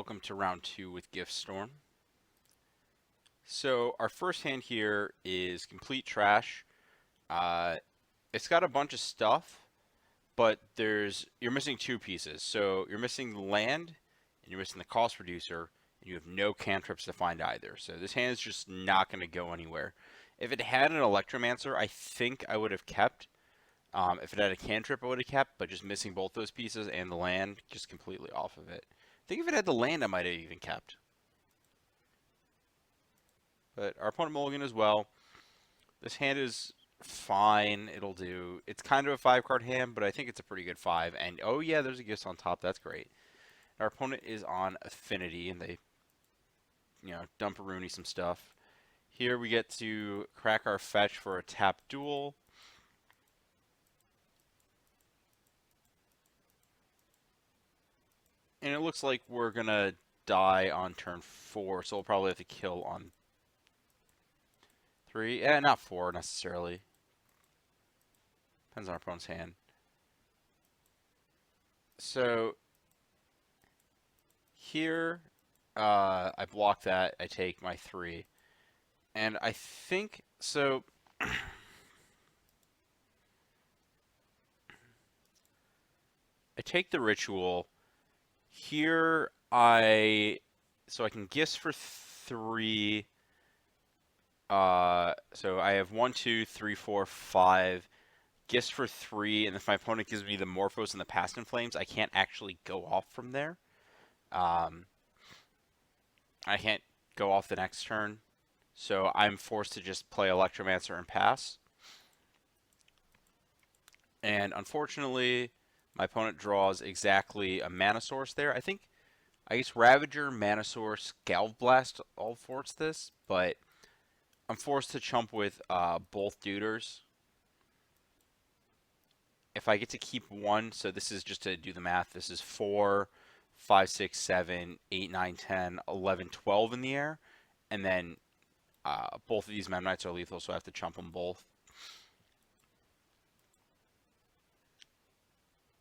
welcome to round 2 with Gift Storm. So our first hand here is complete trash. It's got a bunch of stuff, but you're missing 2 pieces. So you're missing the land, and you're missing the cost reducer, and you have no cantrips to find either. So this hand is just not going to go anywhere. If it had an Electromancer, I think I would have kept. If it had a cantrip, I would have kept, but just missing both those pieces and the land, just completely off of it. I think if it had the land, I might have even kept. But our opponent mulligan as well. This hand is fine. It'll do. It's kind of a 5-card hand, but I think it's a pretty good 5. And oh yeah, there's a gift on top. That's great. Our opponent is on Affinity, and they, dump a Rooney some stuff. Here we get to crack our fetch for a tap duel. And it looks like we're going to die on turn 4, so we'll probably have to kill on 3. Not 4 necessarily. Depends on our opponent's hand. So here, I block that. I take my 3. And I think, so I take the ritual. Here, so I can gifts for 3. So I have 1, 2, 3, 4, 5 gifts for 3, and if my opponent gives me the Morphos and the Past in Flames, I can't actually go off from there. I can't go off the next turn, so I'm forced to just play Electromancer and pass. And unfortunately, my opponent draws exactly a Mana Source there. I guess Ravager, Mana Source, Galv Blast all force this, but I'm forced to chump with both Duders. If I get to keep 1, so this is just to do the math, this is 4, 5, 6, 7, 8, 9, 10, 11, 12 in the air, and then both of these Memnites are lethal, so I have to chump them both.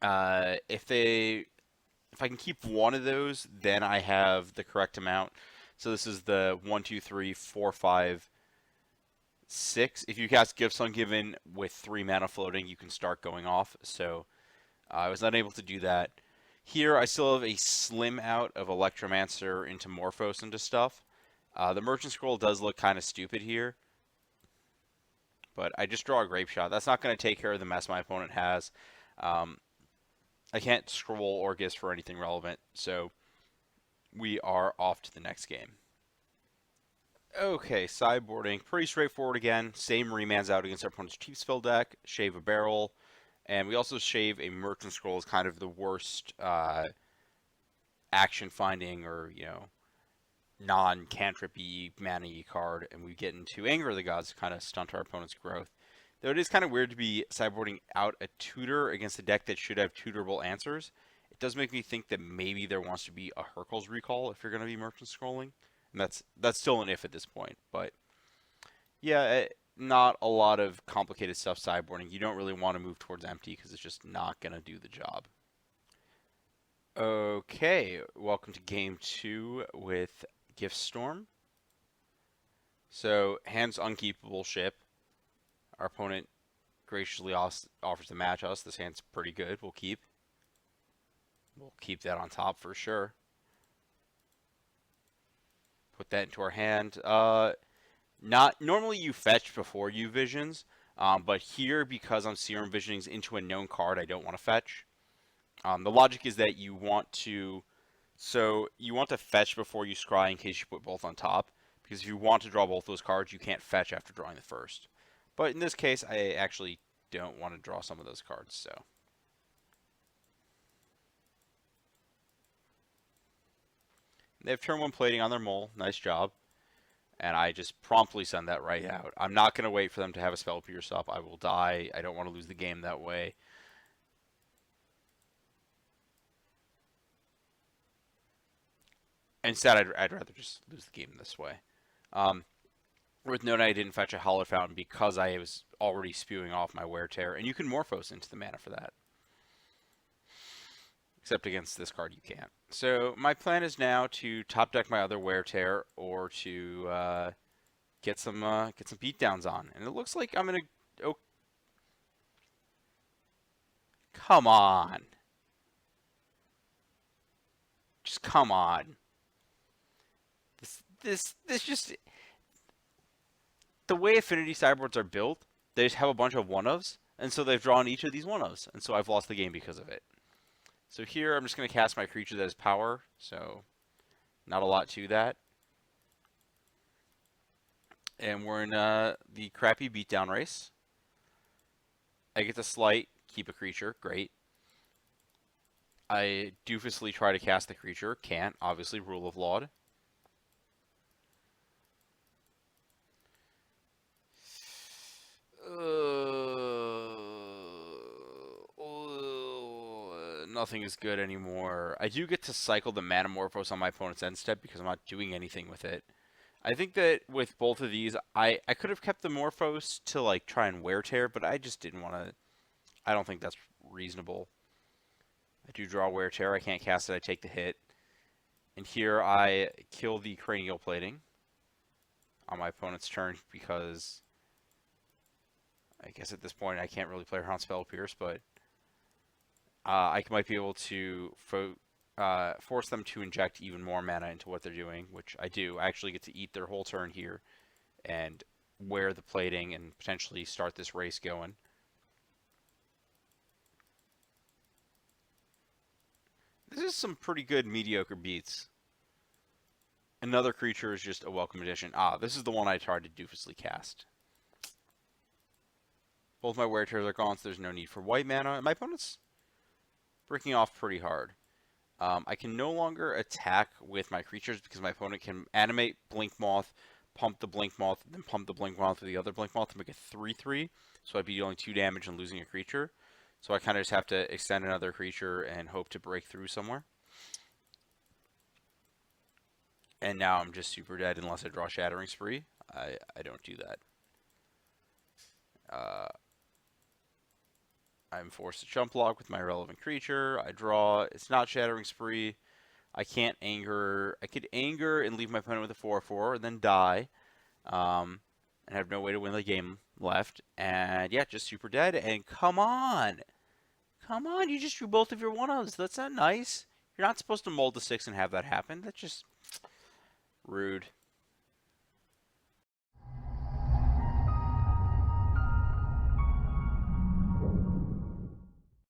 If I can keep 1 of those, then I have the correct amount. So this is the 1, 2, 3, 4, 5, 6. If you cast Gifts Ungiven with 3 mana floating, you can start going off. So I was not able to do that. Here I still have a slim out of Electromancer into Morphos into stuff. The Merchant Scroll does look kind of stupid here, but I just draw a Grapeshot. That's not going to take care of the mess my opponent has. I can't scroll or gifts for anything relevant, so we are off to the next game. Okay, sideboarding. Pretty straightforward again. Same remands out against our opponent's Chiefsville deck. Shave a barrel. And we also shave a Merchant Scroll as kind of the worst action finding or, non-cantrip-y, mana-y card. And we get into Anger of the Gods to kind of stunt our opponent's growth. Though it is kind of weird to be sideboarding out a tutor against a deck that should have tutorable answers. It does make me think that maybe there wants to be a Hurkyl's Recall if you're going to be Merchant Scrolling. And that's still an if at this point. But yeah, not a lot of complicated stuff sideboarding. You don't really want to move towards empty because it's just not going to do the job. Okay, welcome to game 2 with Gift Storm. So, hand's Unkeepable Ship. Our opponent graciously offers to match us. This hand's pretty good. We'll keep that on top for sure. Put that into our hand. Not normally you fetch before you visions, but here because I'm Serum Visionings into a known card, I don't want to fetch. The logic is that you want to fetch before you scry in case you put both on top, because if you want to draw both those cards, you can't fetch after drawing the first. But in this case, I actually don't want to draw some of those cards, so. They have turn 1 plating on their mole. Nice job. And I just promptly send that right out. I'm not going to wait for them to have a spell pierce up. I will die. I don't want to lose the game that way. Instead, I'd rather just lose the game this way. With note, I didn't fetch a Howler Fountain because I was already spewing off my Wear Tear. And you can Morphos into the mana for that. Except against this card, you can't. So my plan is now to top deck my other Wear Tear or to get some beatdowns on. And it looks like I'm gonna. Oh, come on! Just come on! This just the way Affinity sideboards are built. They just have a bunch of one-ofs, and so they've drawn each of these one-ofs, and so I've lost the game because of it. So here I'm just gonna cast my creature that has power. So not a lot to that. And we're in the crappy beatdown race. I get to slight, keep a creature, great. I doofusly try to cast the creature, can't, obviously, rule of law. Nothing is good anymore. I do get to cycle the Manamorphose on my opponent's end step because I'm not doing anything with it. I think that with both of these, I could have kept the Morphos to like try and Wear Tear, but I just didn't want to. I don't think that's reasonable. I do draw Wear Tear. I can't cast it. I take the hit. And here I kill the Cranial Plating on my opponent's turn because I guess at this point I can't really play around Spell Pierce, but I might be able to force them to inject even more mana into what they're doing, which I do. I actually get to eat their whole turn here and wear the plating and potentially start this race going. This is some pretty good mediocre beats. Another creature is just a welcome addition. This is the one I tried to doofusly cast. Both my Wear Tears are gone, so there's no need for white mana. And my opponent's breaking off pretty hard. I can no longer attack with my creatures because my opponent can animate Blink Moth, pump the Blink Moth, and then pump the Blink Moth with the other Blink Moth to make it 3/3. So I'd be dealing 2 damage and losing a creature. So I kind of just have to extend another creature and hope to break through somewhere. And now I'm just super dead unless I draw Shattering Spree. I don't do that. I'm forced to jump block with my relevant creature. I draw. It's not Shattering Spree. I can't anger. I could anger and leave my opponent with a 4/4 and then die. And have no way to win the game left. And yeah, just super dead. And come on. Come on, you just drew both of your one-ofs. That's not nice. You're not supposed to mold the 6 and have that happen. That's just rude.